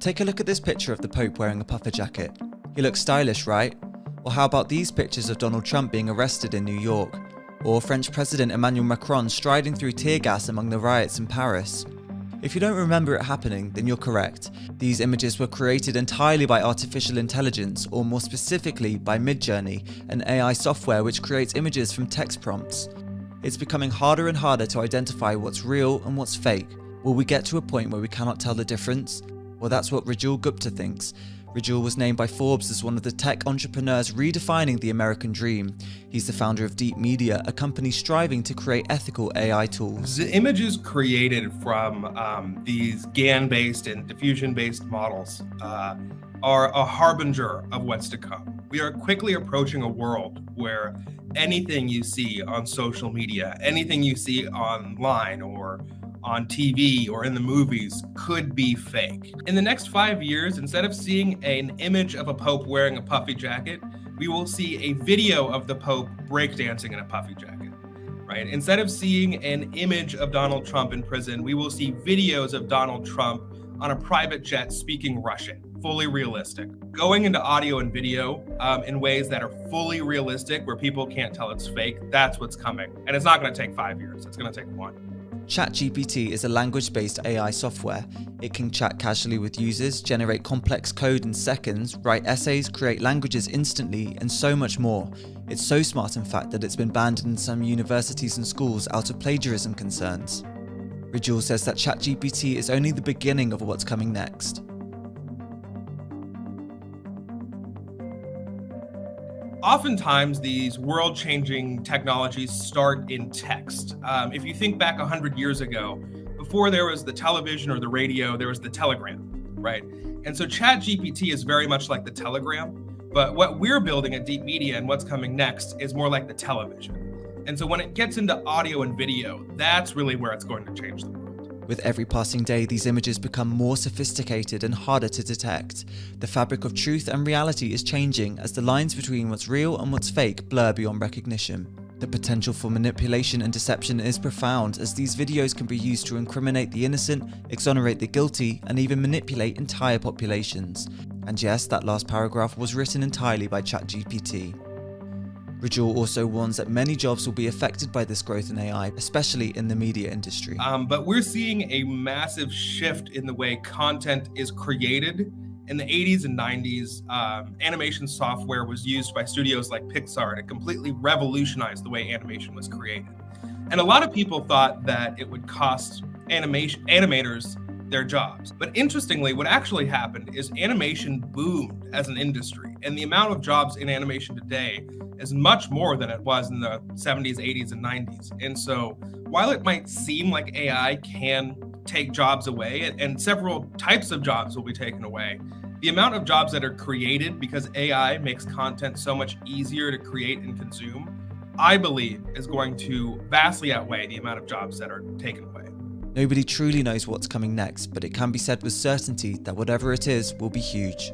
Take a look at this picture of the Pope wearing a puffer jacket. He looks stylish, right? Or how about these pictures of Donald Trump being arrested in New York? Or French President Emmanuel Macron striding through tear gas among the riots in Paris? If you don't remember it happening, then you're correct. These images were created entirely by artificial intelligence, or more specifically by Midjourney, an AI software which creates images from text prompts. It's becoming harder and harder to identify what's real and what's fake. Will we get to a point where we cannot tell the difference? Well, that's what Rajul Gupta thinks. Rajul was named by Forbes as one of the tech entrepreneurs redefining the American dream. He's the founder of Deep Media, a company striving to create ethical AI tools. The images created from these GAN-based and diffusion-based models are a harbinger of what's to come. We are quickly approaching a world where anything you see on social media, anything you see online or on TV or in the movies could be fake. In the next 5 years, instead of seeing an image of a Pope wearing a puffy jacket, we will see a video of the Pope breakdancing in a puffy jacket, right? Instead of seeing an image of Donald Trump in prison, we will see videos of Donald Trump on a private jet speaking Russian, fully realistic. Going into audio and video in ways that are fully realistic, where people can't tell it's fake, that's what's coming. And it's not gonna take 5 years, it's gonna take 1. ChatGPT is a language-based AI software. It can chat casually with users, generate complex code in seconds, write essays, create languages instantly, and so much more. It's so smart, in fact, that it's been banned in some universities and schools out of plagiarism concerns. Rajul says that ChatGPT is only the beginning of what's coming next. Oftentimes, these world-changing technologies start in text. If you think back 100 years ago, before there was the television or the radio, there was the telegram, right? And so ChatGPT is very much like the telegram, but what we're building at Deep Media and what's coming next is more like the television. And so when it gets into audio and video, that's really where it's going to change the world. With every passing day, these images become more sophisticated and harder to detect. The fabric of truth and reality is changing as the lines between what's real and what's fake blur beyond recognition. The potential for manipulation and deception is profound, as these videos can be used to incriminate the innocent, exonerate the guilty, and even manipulate entire populations. And yes, that last paragraph was written entirely by ChatGPT. Rajul also warns that many jobs will be affected by this growth in AI, especially in the media industry. But we're seeing a massive shift in the way content is created. In the 80s and 90s, animation software was used by studios like Pixar to completely revolutionize the way animation was created. And a lot of people thought that it would cost animators their jobs. But interestingly, what actually happened is animation boomed as an industry, and the amount of jobs in animation today is much more than it was in the 70s, 80s, and 90s. And so while it might seem like AI can take jobs away, and several types of jobs will be taken away, the amount of jobs that are created because AI makes content so much easier to create and consume, I believe is going to vastly outweigh the amount of jobs that are taken away. Nobody truly knows what's coming next, but it can be said with certainty that whatever it is will be huge.